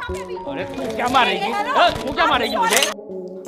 अरे तू क्या मारेगी? तू क्या मारेगी मुझे?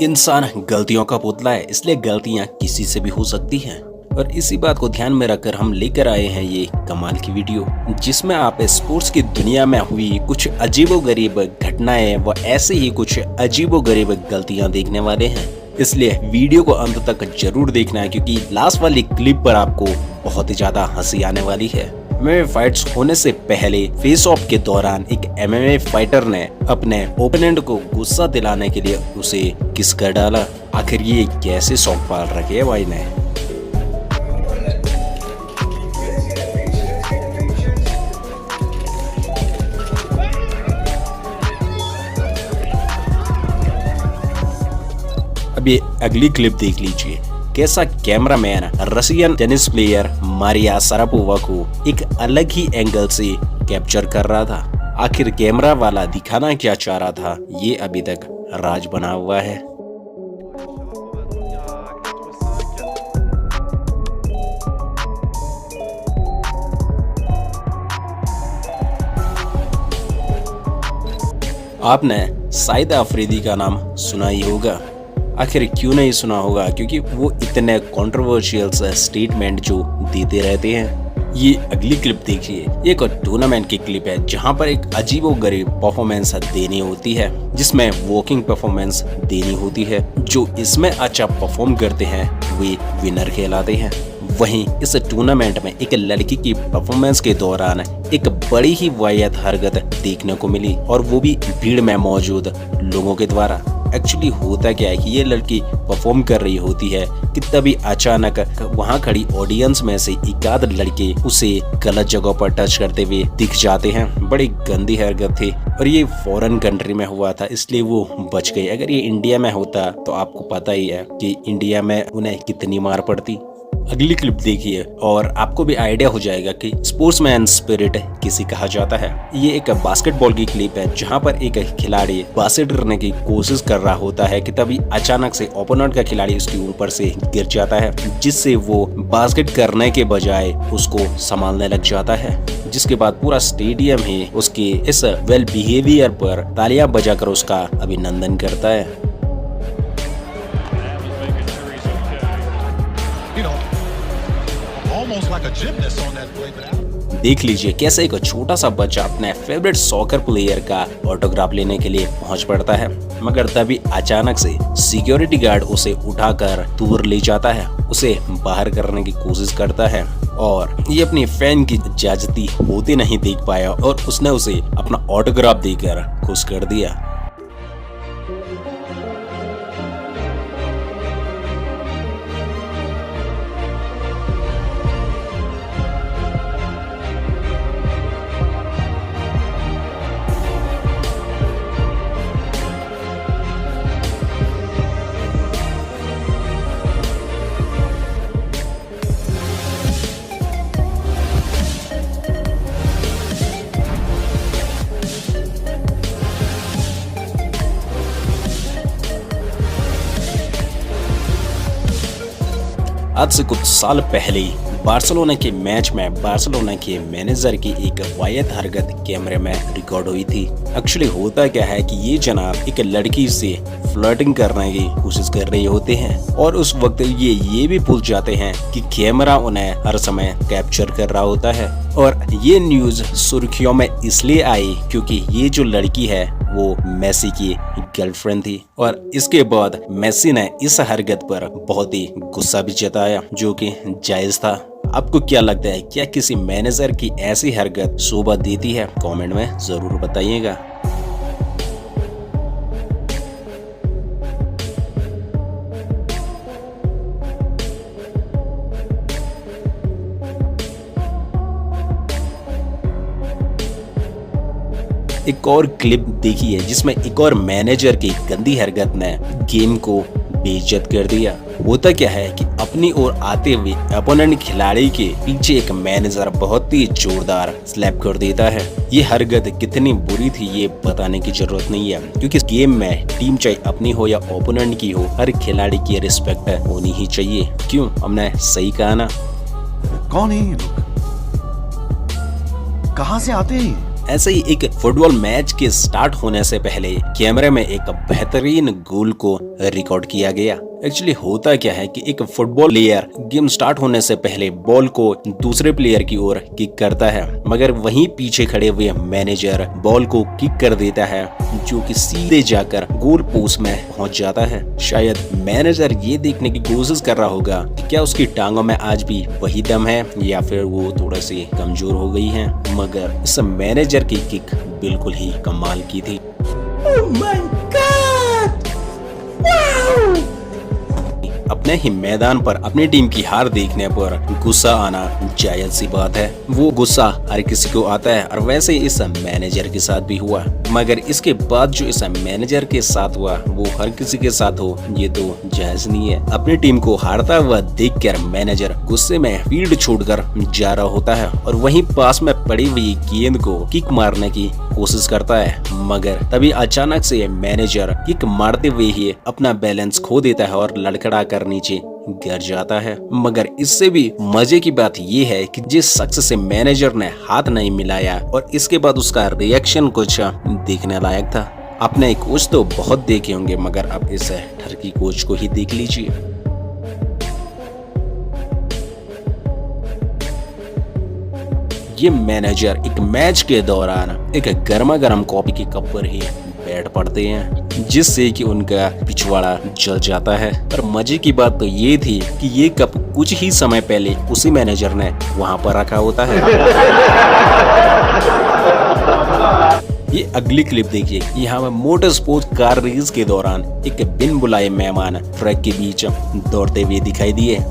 इंसान गलतियों का पुतला है, इसलिए गलतियां किसी से भी हो सकती हैं। और इसी बात को ध्यान में रखकर हम लेकर आए हैं ये कमाल की वीडियो, जिसमें आप स्पोर्ट्स की दुनिया में हुई कुछ अजीबोगरीब घटनाएं व ऐसे ही कुछ अजीबोगरीब गलतियां देखने वाले हैं। इसलिए वीडियो को अंत तक जरूर देखना है, क्योंकि लास्ट वाली क्लिप पर आपको बहुत ही ज्यादा हंसी आने वाली है। एमएमए फाइट्स होने से पहले फेस ऑफ के दौरान एक एमएमए फाइटर ने अपने ओपोनेंट को गुस्सा दिलाने के लिए उसे किस कर डाला। आखिर ये कैसे शौक पाल रखे है भाई ने। अब ये अगली क्लिप देख लीजिए, कैसा cameraman Russian tennis player Maria Sharapova को एक अलग ही एंगल से कैप्चर कर रहा था। आखिर कैमरा वाला दिखाना क्या चाह रहा था, ये अभी तक राज बना हुआ है। आपने साइद अफरीदी का नाम सुना ही होगा। आखिर क्यों नहीं सुना होगा, क्योंकि वो इतने कंट्रोवर्शियल स्टेटमेंट जो देते रहते हैं। ये अगली क्लिप देखिए, एक टूर्नामेंट की क्लिप है जहां पर एक अजीबोगरीब परफॉर्मेंस देनी होती है, जिसमें वॉकिंग परफॉर्मेंस देनी होती है। जो इसमें अच्छा परफॉर्म करते हैं वे विनर कहलाते हैं। वहीं इस टूर्नामेंट में एक लड़की की परफॉर्मेंस के दौरान एक बड़ी ही वाहियात हरकत देखने को मिली, और वो भी भीड़ में मौजूद लोगों के द्वारा। एक्चुअली होता क्या है कि ये लड़की परफॉर्म कर रही होती है कि तभी अचानक वहाँ खड़ी ऑडियंस में से एक आध लड़के उसे गलत जगह पर टच करते हुए दिख जाते हैं। बड़ी गंदी हरकत थी, और ये फॉरेन कंट्री में हुआ था, इसलिए वो बच गई। अगर ये इंडिया में होता तो आपको पता ही है कि इंडिया में उन्हें कितनी मार पड़ती। अगली क्लिप देखिए और आपको भी आइडिया हो जाएगा कि स्पोर्ट्समैन स्पिरिट किसे कहा जाता है। ये एक बास्केटबॉल की क्लिप है जहां पर एक खिलाड़ी बास्केट करने की कोशिश कर रहा होता है कि तभी अचानक से ओपोनेंट का खिलाड़ी उसके ऊपर से गिर जाता है, जिससे वो बास्केट करने के बजाय उसको संभालने लग जाता है। जिसके बाद पूरा स्टेडियम ही उसके इस वेल बिहेवियर पर तालियां बजाकर उसका अभिनंदन करता है। देख लीजिए कैसे एक छोटा सा बच्चा अपने फेवरेट सॉकर प्लेयर का ऑटोग्राफ लेने के लिए पहुंच पड़ता है, मगर तभी अचानक से सिक्योरिटी गार्ड उसे उठाकर दूर ले जाता है, उसे बाहर करने की कोशिश करता है, और ये अपनी फैन की इजाजती होते नहीं देख पाया और उसने उसे अपना ऑटोग्राफ देकर खुश कर दिया। आज से कुछ साल पहले बार्सिलोना के मैच में बार्सिलोना के मैनेजर की एक वाहियात हरकत कैमरे में रिकॉर्ड हुई थी। एक्चुअली होता क्या है कि ये जनाब एक लड़की से फ्लर्टिंग करने की कोशिश कर रहे होते हैं, और उस वक्त ये भी भूल जाते हैं कि कैमरा उन्हें हर समय कैप्चर कर रहा होता है। और ये न्यूज सुर्खियों में इसलिए आई क्योंकि ये जो लड़की है वो मेसी की गर्लफ्रेंड थी, और इसके बाद मेसी ने इस हरकत पर बहुत ही गुस्सा भी जताया, जो कि जायज था। आपको क्या लगता है, क्या किसी मैनेजर की ऐसी हरकत शोभा देती है? कमेंट में जरूर बताइएगा। एक और क्लिप देखी है जिसमें एक और मैनेजर की गंदी हरकत ने गेम को बेइज्जत कर दिया। होता क्या है कि अपनी ओर आते हुए अपोनेंट खिलाड़ी के पीछे एक मैनेजर बहुत ही जोरदार स्लैप कर देता है। ये हरकत कितनी बुरी थी ये बताने की जरूरत नहीं है, क्योंकि इस गेम में टीम चाहे अपनी हो या ओपोनेंट की हो, हर खिलाड़ी की रिस्पेक्ट होनी ही चाहिए। क्यों, हमने सही कहा ना? कौन है ये लोग? कहां से आते हैं? ऐसे ही एक फुटबॉल मैच के स्टार्ट होने से पहले कैमरे में एक बेहतरीन गोल को रिकॉर्ड किया गया। एक्चुअली होता क्या है कि एक फुटबॉल प्लेयर गेम स्टार्ट होने से पहले बॉल को दूसरे प्लेयर की ओर किक करता है, मगर वहीं पीछे खड़े हुए मैनेजर बॉल को किक कर देता है, जो कि सीधे जाकर गोल पोस्ट में पहुंच जाता है। शायद मैनेजर ये देखने की कोशिश कर रहा होगा कि क्या उसकी टांगों में आज भी वही दम है या फिर वो थोड़ा सी कमजोर हो गई है, मगर इस मैनेजर की किक बिल्कुल ही कमाल की थी। Oh my God! Wow! अपने ही मैदान पर अपनी टीम की हार देखने पर गुस्सा आना जायज सी बात है। वो गुस्सा हर किसी को आता है और वैसे इस मैनेजर के साथ भी हुआ, मगर इसके बाद जो इस मैनेजर के साथ हुआ वो हर किसी के साथ हो ये तो जायज नहीं है। अपनी टीम को हारता हुआ देखकर मैनेजर गुस्से में फील्ड छोड़कर जा रहा होता है और वहीं पास में पड़ी हुई गेंद को किक मारने की कोशिश करता है, मगर तभी अचानक से मैनेजर किक मारते हुए ही अपना बैलेंस खो देता है और लड़खड़ा कर नीचे गिर जाता है। मगर इससे भी मजे की बात ये है कि जिस शख्स से मैनेजर ने हाथ नहीं मिलाया और इसके बाद उसका रिएक्शन कुछ देखने लायक था। आपने कोच तो बहुत देखे होंगे, मगर अब इस ठरकी कोच को ही देख लीजिए। ये मैनेजर एक मैच के दौरान एक गर्मा गर्म कॉफी के कप पर ही बैठ पड़ते हैं, जिससे कि उनका पिछवाड़ा जल जाता है। पर मजे की बात तो ये थी कि ये कप कुछ ही समय पहले उसी मैनेजर ने वहां पर रखा होता है। ये अगली क्लिप देखिए। यहाँ पर मोटर स्पोर्ट्स कार रेस के दौरान एक बिन बुलाए मेहमान ट्रैक के बीच दौड़ते हुए दिखाई दिए।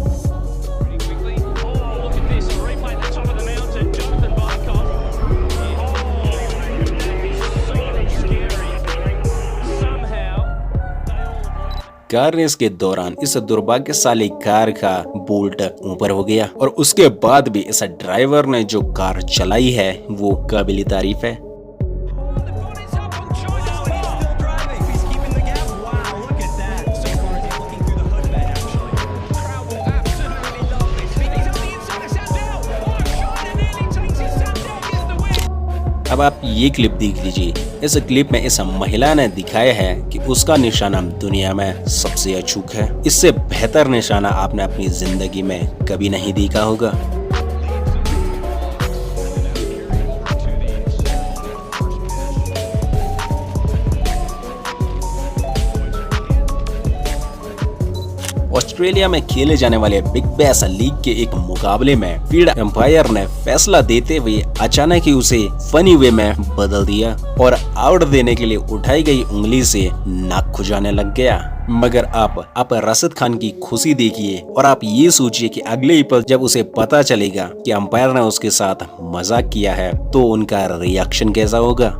कार रेस के दौरान इस दुर्भाग्यशाली कार का बोल्ट ऊपर हो गया और उसके बाद भी इस ड्राइवर ने जो कार चलाई है वो काबिल तारीफ है। अब आप ये क्लिप देख लीजिए। इस क्लिप में इस महिला ने दिखाया है कि उसका निशाना दुनिया में सबसे अचूक है। इससे बेहतर निशाना आपने अपनी जिंदगी में कभी नहीं देखा होगा। ऑस्ट्रेलिया में खेले जाने वाले बिग बैश लीग के एक मुकाबले में फील्ड एम्पायर ने फैसला देते हुए अचानक ही उसे फनी वे में बदल दिया और आउट देने के लिए उठाई गई उंगली से नाक खुजाने लग गया। मगर आप राशिद खान की खुशी देखिए और आप ये सोचिए कि अगले ही पल जब उसे पता चलेगा कि अंपायर ने उसके साथ मजाक किया है तो उनका रिएक्शन कैसा होगा।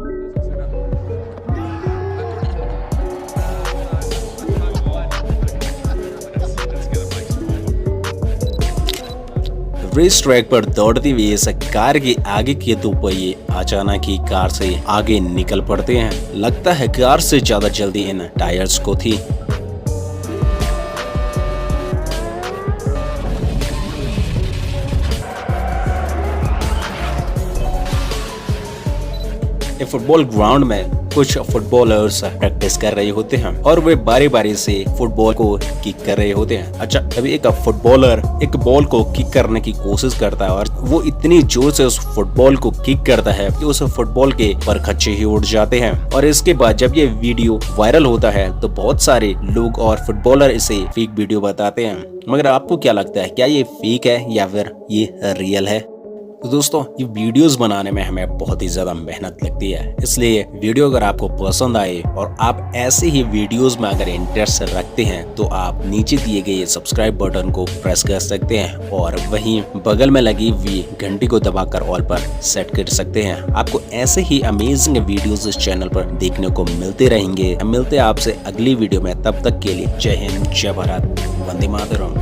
रेस ट्रैक पर दौड़ती हुई इस कार के आगे के दो पहिए अचानक ही कार से आगे निकल पड़ते हैं। लगता है कार से ज्यादा जल्दी इन टायर्स को थी। फुटबॉल ग्राउंड में कुछ फुटबॉलर्स प्रैक्टिस कर रहे होते हैं और वे बारी बारी से फुटबॉल को किक कर रहे होते हैं। अच्छा, तभी एक फुटबॉलर एक बॉल को किक करने की कोशिश करता है और वो इतनी जोर से उस फुटबॉल को किक करता है कि उस फुटबॉल के परखच्चे ही उड़ जाते हैं। और इसके बाद जब ये वीडियो वायरल होता है तो बहुत सारे लोग और फुटबॉलर इसे फेक वीडियो बताते हैं। मगर आपको क्या लगता है, क्या ये फेक है या फिर ये रियल है? तो दोस्तों, ये वीडियोस बनाने में हमें बहुत ही ज्यादा मेहनत लगती है, इसलिए वीडियो अगर आपको पसंद आए और आप ऐसे ही वीडियोस में अगर इंटरेस्ट रखते हैं तो आप नीचे दिए गए सब्सक्राइब बटन को प्रेस कर सकते हैं और वहीं बगल में लगी हुई घंटी को दबाकर ऑल पर सेट कर सकते हैं। आपको ऐसे ही अमेजिंग वीडियोस इस चैनल पर देखने को मिलते रहेंगे। मिलते हैं आपसे अगली वीडियो में, तब तक के लिए जय हिंद, जय भारत, वंदे मातरम।